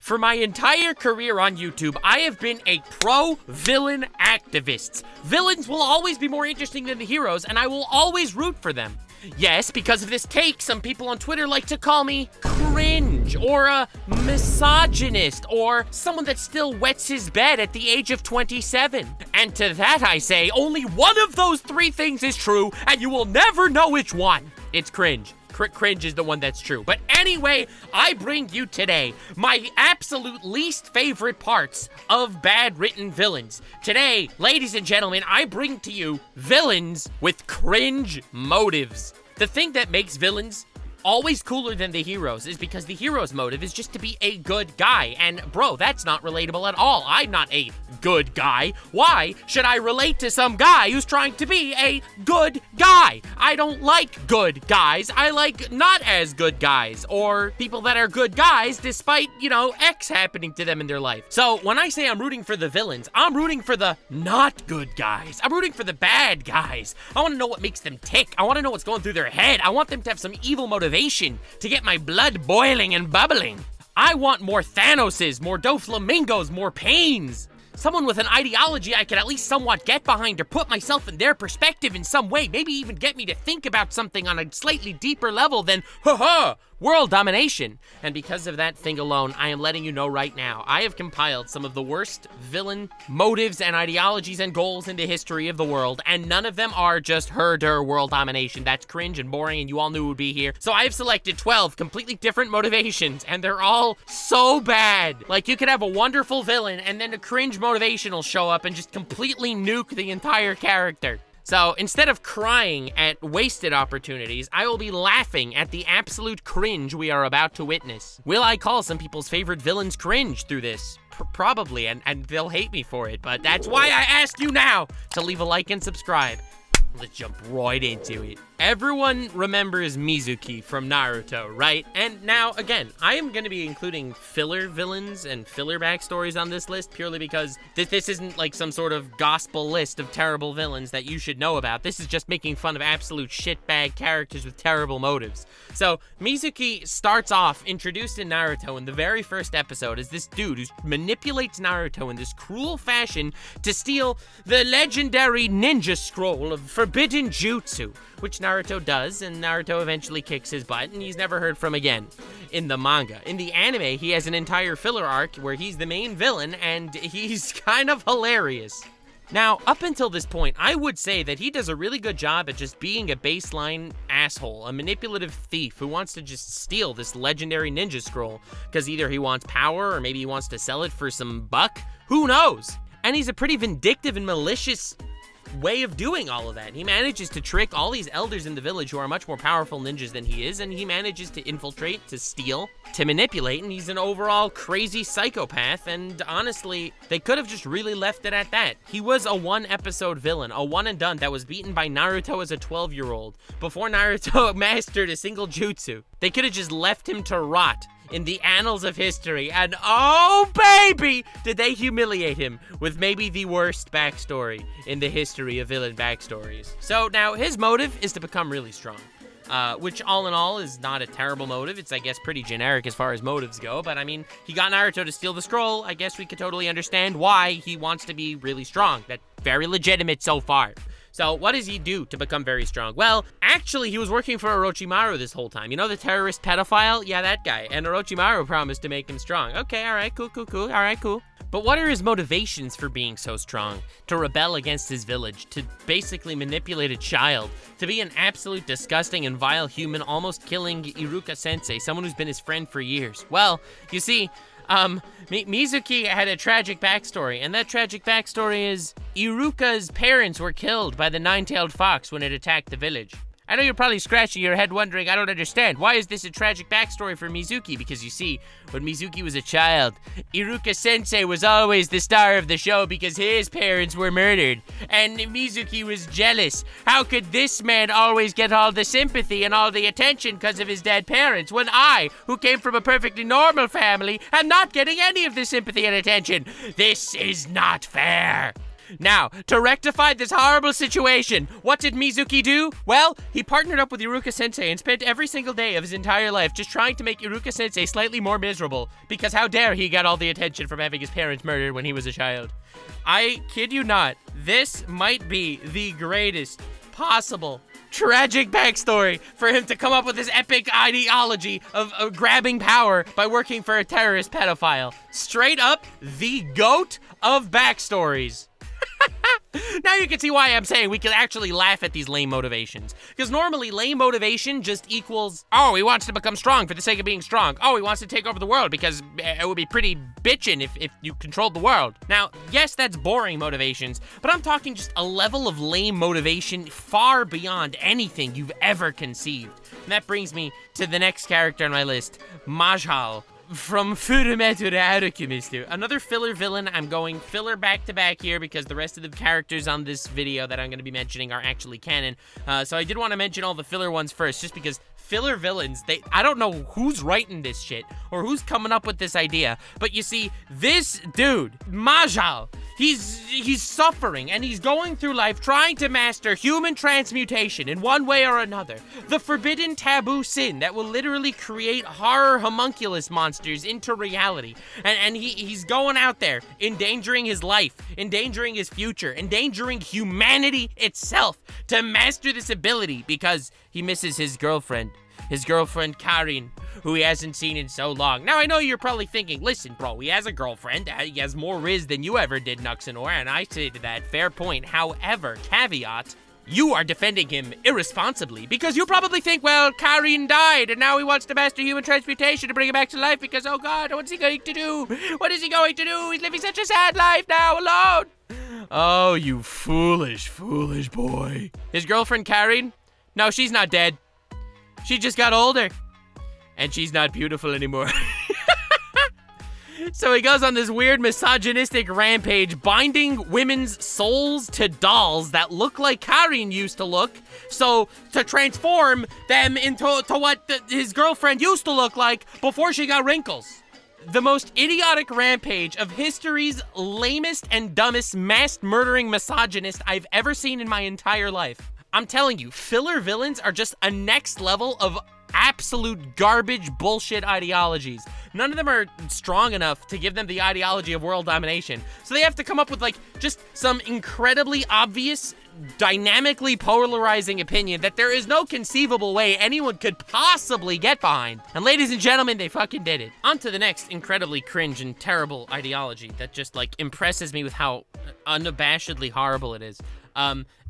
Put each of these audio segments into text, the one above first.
For my entire career on YouTube, I have been a pro-villain activist. Villains will always be more interesting than the heroes, and I will always root for them. Yes, because of this take, some people on Twitter like to call me cringe, or a misogynist, or someone that still wets his bed at the age of 27. And to that I say, only one of those three things is true, and you will never know which one. It's cringe. Cringe is the one that's true. But anyway, I bring you today my absolute least favorite parts of bad written villains. Today, ladies and gentlemen, I bring to you villains with cringe motives. The thing that makes villains always cooler than the heroes is because the hero's motive is just to be a good guy. And bro, that's not relatable at all. I'm not a good guy. Why should I relate to some guy who's trying to be a good guy? I don't like good guys. I like not as good guys, or people that are good guys despite, X happening to them in their life. So when I say I'm rooting for the villains, I'm rooting for the not good guys. I'm rooting for the bad guys. I want to know what makes them tick. I want to know what's going through their head. I want them to have some evil motivation to get my blood boiling and bubbling. I want more Thanoses, more Doflamingos, more Pains. Someone with an ideology I can at least somewhat get behind or put myself in their perspective in some way. Maybe even get me to think about something on a slightly deeper level than, world domination. And because of that thing alone, I am letting you know right now, I have compiled some of the worst villain motives and ideologies and goals in the history of the world, and none of them are just herder world domination. That's cringe and boring, and you all knew it would be here. So I have selected 12 completely different motivations, and they're all so bad. Like, you could have a wonderful villain, and then a cringe motivation will show up and just completely nuke the entire character. So instead of crying at wasted opportunities, I will be laughing at the absolute cringe we are about to witness. Will I call some people's favorite villains cringe through this? Probably, and they'll hate me for it, but that's why I ask you now to leave a like and subscribe. Let's jump right into it. Everyone remembers Mizuki from Naruto, right? And now, again, I am going to be including filler villains and filler backstories on this list purely because this isn't like some sort of gospel list of terrible villains that you should know about. This is just making fun of absolute shitbag characters with terrible motives. So, Mizuki starts off introduced in Naruto in the very first episode as this dude who manipulates Naruto in this cruel fashion to steal the legendary ninja scroll of forbidden jutsu, which Naruto does, and Naruto eventually kicks his butt, and he's never heard from again in the manga. In the anime, he has an entire filler arc where he's the main villain, and he's kind of hilarious. Now, up until this point, I would say that he does a really good job at just being a baseline asshole, a manipulative thief who wants to just steal this legendary ninja scroll, because either he wants power, or maybe he wants to sell it for some buck, who knows? And he's a pretty vindictive and malicious way of doing all of that. He manages to trick all these elders in the village who are much more powerful ninjas than he is, and he manages to infiltrate, to steal, to manipulate, and he's an overall crazy psychopath, and honestly, they could have just really left it at that. He was a one-episode villain, a one-and-done that was beaten by Naruto as a 12-year-old, before Naruto mastered a single jutsu. They could have just left him to rot in the annals of history, and oh baby, did they humiliate him with maybe the worst backstory in the history of villain backstories. So now his motive is to become really strong, which all in all is not a terrible motive. It's, I guess, pretty generic as far as motives go, but I mean, he got Naruto to steal the scroll. I guess we could totally understand why he wants to be really strong. That's very legitimate so far. So what does he do to become very strong? Well, actually, he was working for Orochimaru this whole time. You know the terrorist pedophile? Yeah, that guy. And Orochimaru promised to make him strong. Okay, all right, cool. All right, cool. But what are his motivations for being so strong? To rebel against his village, to basically manipulate a child, to be an absolute disgusting and vile human, almost killing Iruka-sensei, someone who's been his friend for years. Well, you see, Mizuki had a tragic backstory, and that tragic backstory is Iruka's parents were killed by the nine-tailed fox when it attacked the village. I know you're probably scratching your head wondering, I don't understand. Why is this a tragic backstory for Mizuki? Because you see, when Mizuki was a child, Iruka-sensei was always the star of the show because his parents were murdered. And Mizuki was jealous. How could this man always get all the sympathy and all the attention because of his dead parents, when I, who came from a perfectly normal family, am not getting any of the sympathy and attention? This is not fair. Now, to rectify this horrible situation, what did Mizuki do? Well, he partnered up with Iruka-sensei and spent every single day of his entire life just trying to make Iruka-sensei slightly more miserable, because how dare he get all the attention from having his parents murdered when he was a child. I kid you not, this might be the greatest possible tragic backstory for him to come up with this epic ideology of grabbing power by working for a terrorist pedophile. Straight up, the GOAT of backstories. Now you can see why I'm saying we can actually laugh at these lame motivations. Because normally, lame motivation just equals, oh, he wants to become strong for the sake of being strong. Oh, he wants to take over the world because it would be pretty bitchin' if you controlled the world. Now, yes, that's boring motivations, but I'm talking just a level of lame motivation far beyond anything you've ever conceived. And that brings me to the next character on my list, Mahjal. From fullmetal to alchemist. Another filler villain. I'm going filler back to back here because the rest of the characters on this video that I'm going to be mentioning are actually canon. So I did want to mention all the filler ones first, just because filler villains, I don't know who's writing this shit or who's coming up with this idea, but you see, this dude, Mahjal, he's suffering and he's going through life trying to master human transmutation in one way or another. The forbidden taboo sin that will literally create horror homunculus monsters into reality. And he's going out there, endangering his life, endangering his future, endangering humanity itself to master this ability because he misses his girlfriend Karin, who he hasn't seen in so long. Now, I know you're probably thinking, listen, bro, he has a girlfriend. He has more riz than you ever did, Nuxanor, and I say to that, fair point. However, caveat, you are defending him irresponsibly because you probably think, well, Karin died and now he wants to master human transmutation to bring him back to life because, oh God, what's he going to do? What is he going to do? He's living such a sad life now alone. Oh, you foolish, foolish boy. His girlfriend, Karin? No, she's not dead. She just got older. And she's not beautiful anymore. So he goes on this weird misogynistic rampage, binding women's souls to dolls that look like Karin used to look, so to transform them into what his girlfriend used to look like before she got wrinkles. The most idiotic rampage of history's lamest and dumbest mass-murdering misogynist I've ever seen in my entire life. I'm telling you, filler villains are just a next level of absolute garbage bullshit ideologies. None of them are strong enough to give them the ideology of world domination. So they have to come up with, like, just some incredibly obvious, dynamically polarizing opinion that there is no conceivable way anyone could possibly get behind. And ladies and gentlemen, they fucking did it. On to the next incredibly cringe and terrible ideology that just, like, impresses me with how unabashedly horrible it is.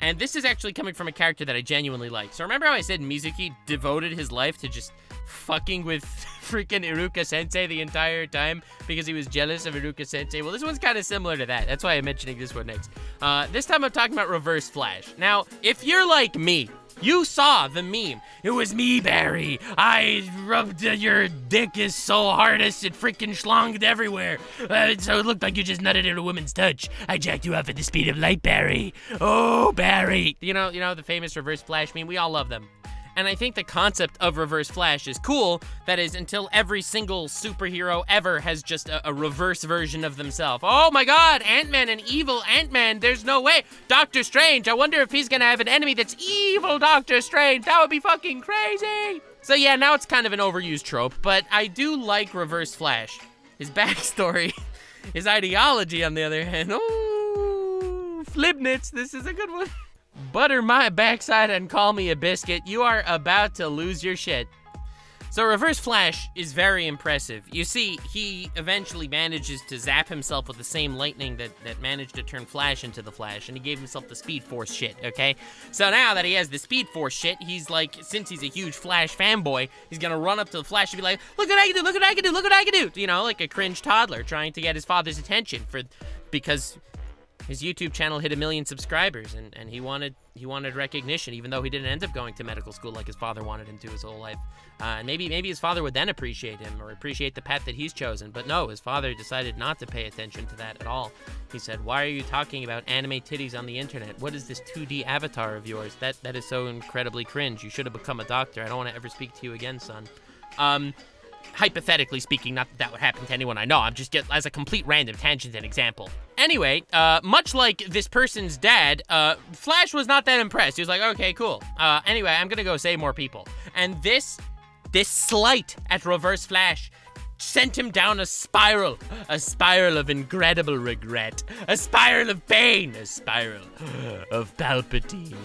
And this is actually coming from a character that I genuinely like. So remember how I said Mizuki devoted his life to just fucking with freaking Iruka-sensei the entire time because he was jealous of Iruka-sensei? Well, this one's kind of similar to that. That's why I'm mentioning this one next. This time I'm talking about Reverse Flash. Now, if you're like me, you saw the meme. It was me, Barry. I rubbed your dick is so hard as it freaking schlonged everywhere. So it looked like you just nutted in a woman's touch. I jacked you up at the speed of light, Barry. Oh, Barry. You know the famous Reverse Flash meme? We all love them. And I think the concept of Reverse Flash is cool. That is, until every single superhero ever has just a reverse version of themselves. Oh my God, Ant-Man and evil Ant-Man, there's no way. Doctor Strange, I wonder if he's gonna have an enemy that's evil Doctor Strange. That would be fucking crazy. So yeah, now it's kind of an overused trope, but I do like Reverse Flash. His backstory, his ideology on the other hand, oh, Flibnitz, this is a good one. Butter my backside and call me a biscuit. You are about to lose your shit. So Reverse Flash is very impressive. You see, he eventually manages to zap himself with the same lightning that managed to turn Flash into the Flash, and he gave himself the Speed Force shit, okay? So now that he has the Speed Force shit, he's like, since he's a huge Flash fanboy, he's gonna run up to the Flash and be like, look what I can do, look what I can do, look what I can do! You know, like a cringe toddler trying to get his father's attention because his YouTube channel hit 1 million subscribers, and he wanted recognition, even though he didn't end up going to medical school like his father wanted him to his whole life. And maybe his father would then appreciate him or appreciate the path that he's chosen. But no, his father decided not to pay attention to that at all. He said, "Why are you talking about anime titties on the internet? What is this 2D avatar of yours? That is so incredibly cringe. You should have become a doctor. I don't want to ever speak to you again, son." hypothetically speaking, not that that would happen to anyone I know. I'm just as a complete random tangent and example. Anyway, much like this person's dad, Flash was not that impressed. He was like, okay, cool. Anyway, I'm gonna go save more people. And this slight at Reverse Flash sent him down a spiral of incredible regret, a spiral of pain, a spiral of Palpatine.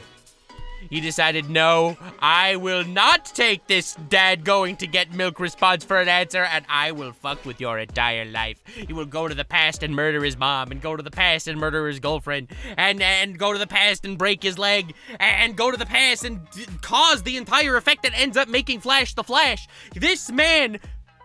He decided, no, I will not take this dad going to get milk response for an answer, and I will fuck with your entire life. He will go to the past and murder his mom, and go to the past and murder his girlfriend, and go to the past and break his leg, and go to the past and cause the entire effect that ends up making Flash the Flash. This man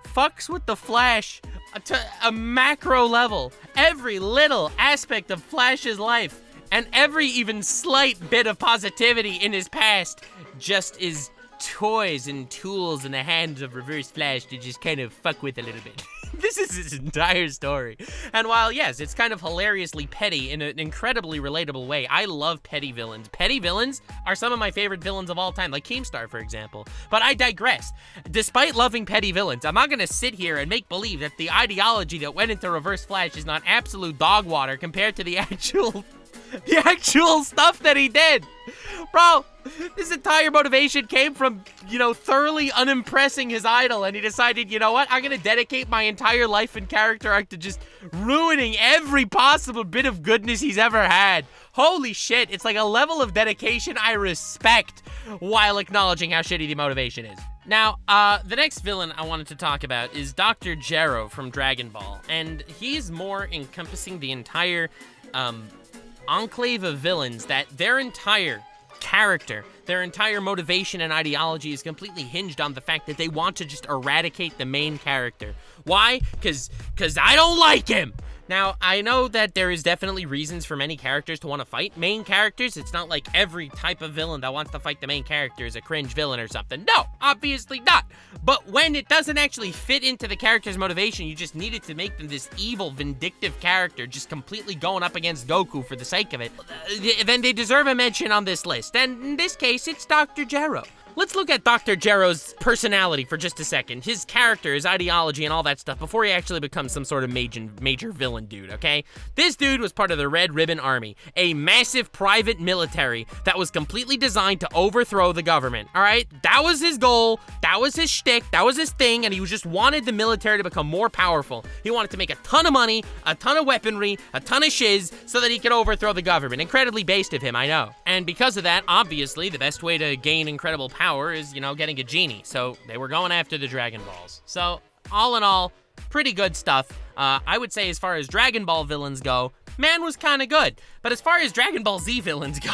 fucks with the Flash to a macro level. Every little aspect of Flash's life and every even slight bit of positivity in his past just is toys and tools in the hands of Reverse Flash to just kind of fuck with a little bit. This is his entire story. And while, yes, it's kind of hilariously petty in an incredibly relatable way, I love petty villains. Petty villains are some of my favorite villains of all time, like Keemstar, for example. But I digress. Despite loving petty villains, I'm not gonna sit here and make believe that the ideology that went into Reverse Flash is not absolute dog water compared to the actual stuff that he did. Bro, his entire motivation came from, thoroughly unimpressing his idol, and he decided, you know what, I'm gonna dedicate my entire life and character arc to just ruining every possible bit of goodness he's ever had. Holy shit, it's like a level of dedication I respect while acknowledging how shitty the motivation is. Now, the next villain I wanted to talk about is Dr. Gero from Dragon Ball, and he's more encompassing the entire, enclave of villains that their entire character, their entire motivation and ideology is completely hinged on the fact that they want to just eradicate the main character. Why? Because I don't like him. Now, I know that there is definitely reasons for many characters to want to fight main characters. It's not like every type of villain that wants to fight the main character is a cringe villain or something. No, obviously not. But when it doesn't actually fit into the character's motivation, you just needed to make them this evil, vindictive character just completely going up against Goku for the sake of it, then they deserve a mention on this list. And in this case, it's Dr. Gero. Let's look at Dr. Gero's personality for just a second. His character, his ideology, and all that stuff before he actually becomes some sort of major villain dude, okay? This dude was part of the Red Ribbon Army, a massive private military that was completely designed to overthrow the government, all right? That was his goal, that was his shtick, that was his thing, and he just wanted the military to become more powerful. He wanted to make a ton of money, a ton of weaponry, a ton of shiz, so that he could overthrow the government. Incredibly based of him, I know. And because of that, obviously, the best way to gain incredible power is, getting a genie. So they were going after the Dragon Balls. So all in all, pretty good stuff. I would say as far as Dragon Ball villains go, man was kind of good. But as far as Dragon Ball Z villains go,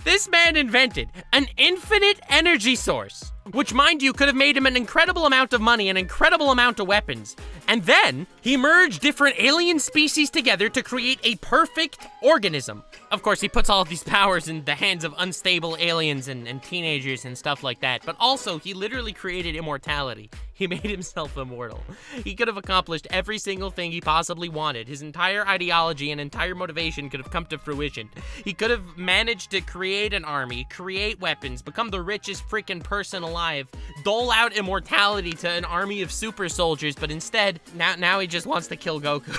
this man invented an infinite energy source, which, mind you, could have made him an incredible amount of money, an incredible amount of weapons. And then he merged different alien species together to create a perfect organism. Of course, he puts all of these powers in the hands of unstable aliens and teenagers and stuff like that. But also, he literally created immortality. He made himself immortal. He could have accomplished every single thing he possibly wanted. His entire ideology and entire motivation could have come to fruition. He could have managed to create an army, create weapons, become the richest freaking person alive, dole out immortality to an army of super soldiers, but instead, now he just wants to kill Goku.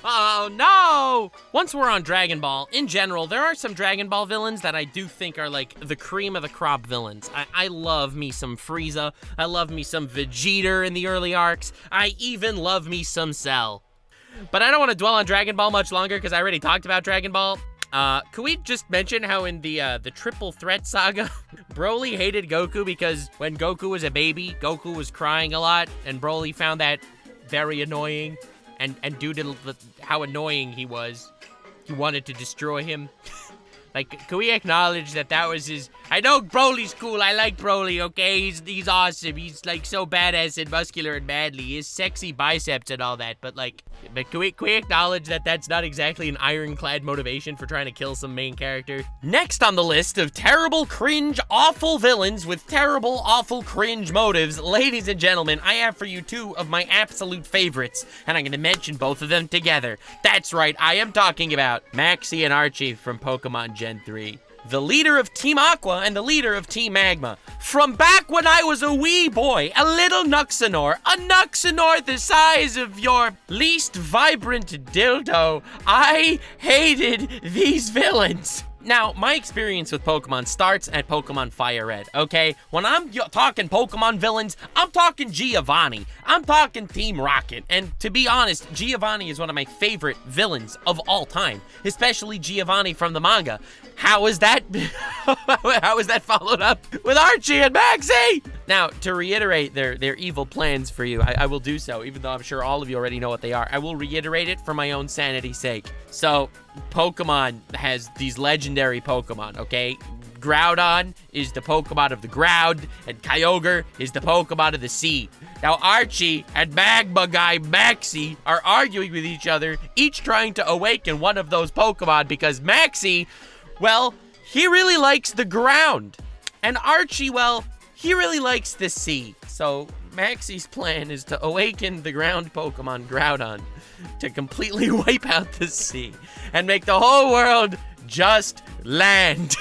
Oh no! Once we're on Dragon Ball, in general, there are some Dragon Ball villains that I do think are like the cream of the crop villains. I love me some Frieza. I love me some Vegeta in the early arcs. I even love me some Cell. But I don't want to dwell on Dragon Ball much longer because I already talked about Dragon Ball. Could we just mention how in the Triple Threat Saga, Broly hated Goku because when Goku was a baby, Goku was crying a lot, and Broly found that very annoying. And due to how annoying he was, he wanted to destroy him. Like, can we acknowledge that was his... I know Broly's cool, I like Broly, okay? He's awesome, he's, like, so badass and muscular and manly. He has sexy biceps and all that, but can we acknowledge that that's not exactly an ironclad motivation for trying to kill some main character? Next on the list of terrible, cringe, awful villains with terrible, awful, cringe motives, ladies and gentlemen, I have for you two of my absolute favorites, and I'm gonna mention both of them together. That's right, I am talking about Maxie and Archie from Pokemon Gen 3. the leader of Team Aqua and the leader of Team Magma. From back when I was a wee boy, a little Nuxanor, a Nuxanor the size of your least vibrant dildo, I hated these villains. Now, my experience with Pokemon starts at Pokemon Fire Red, okay? When I'm talking Pokemon villains, I'm talking Giovanni. I'm talking Team Rocket. And to be honest, Giovanni is one of my favorite villains of all time, especially Giovanni from the manga. How is that? How is that followed up with Archie and Maxie? Now, to reiterate their evil plans for you, I will do so, even though I'm sure all of you already know what they are. I will reiterate it for my own sanity's sake. So, Pokemon has these legendary Pokemon, okay? Groudon is the Pokemon of the ground, and Kyogre is the Pokemon of the sea. Now, Archie and Magma Guy Maxie are arguing with each other, each trying to awaken one of those Pokemon, because Maxie, well, he really likes the ground. And Archie, well, he really likes the sea. So Maxie's plan is to awaken the ground Pokemon Groudon to completely wipe out the sea and make the whole world just land.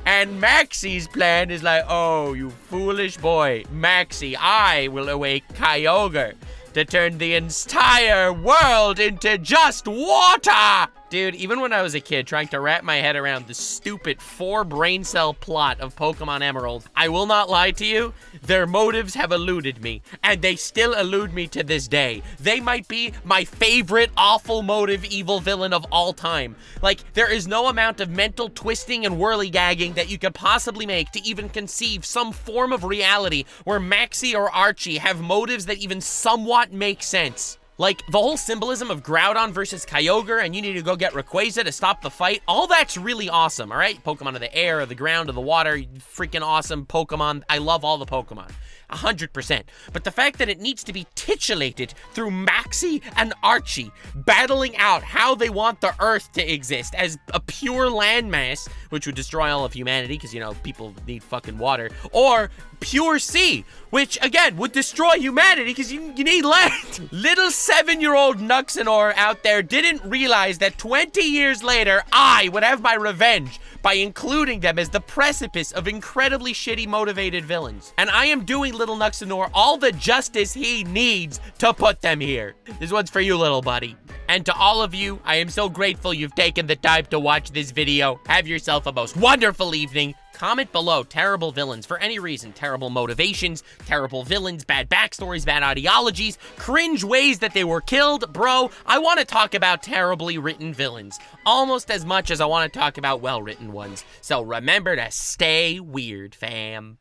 And Maxie's plan is like, oh, you foolish boy, Maxie, I will awake Kyogre to turn the entire world into just water! Dude, even when I was a kid trying to wrap my head around the stupid 4 brain cell plot of Pokemon Emerald, I will not lie to you, their motives have eluded me, and they still elude me to this day. They might be my favorite awful motive evil villain of all time. Like, there is no amount of mental twisting and whirly-gagging that you could possibly make to even conceive some form of reality where Maxie or Archie have motives that even somewhat make sense. Like, the whole symbolism of Groudon versus Kyogre, and you need to go get Rayquaza to stop the fight, all that's really awesome, all right? Pokemon of the air, of the ground, of the water, freaking awesome Pokemon. I love all the Pokemon. 100%. But the fact that it needs to be titillated through Maxie and Archie battling out how they want the Earth to exist as a pure landmass, which would destroy all of humanity because, you know, people need fucking water, or pure sea, which, again, would destroy humanity because you need land. Little 7-year-old Nuxanor out there didn't realize that 20 years later, I would have my revenge by including them as the precipice of incredibly shitty motivated villains. And I am doing little Nuxanor all the justice he needs to put them here. This one's for you, little buddy. And to all of you, I am so grateful you've taken the time to watch this video. Have yourself a most wonderful evening. Comment below terrible villains for any reason. Terrible motivations, terrible villains, bad backstories, bad ideologies, cringe ways that they were killed. Bro, I want to talk about terribly written villains almost as much as I want to talk about well-written ones. So remember to stay weird, fam.